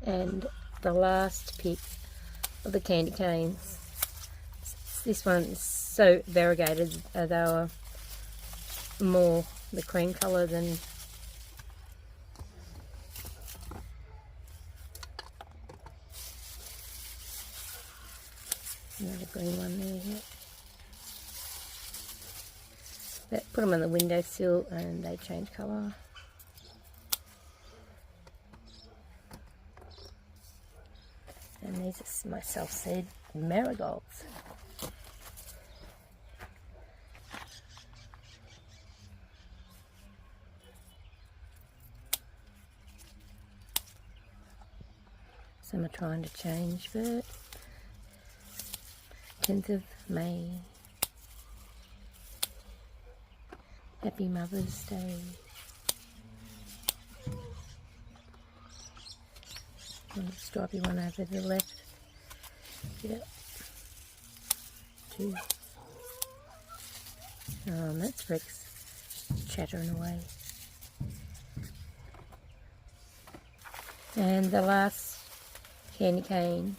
And the last pick of the candy canes. This one is so variegated. They were more the cream colour than another green one there. Yeah. But put them on the windowsill and they change colour. And these are my self-seed marigolds. Some are trying to change, but 10th of May. Happy Mother's Day. And a stripy one over the left. Yep. 2. And that's Rex chattering away. And the last candy cane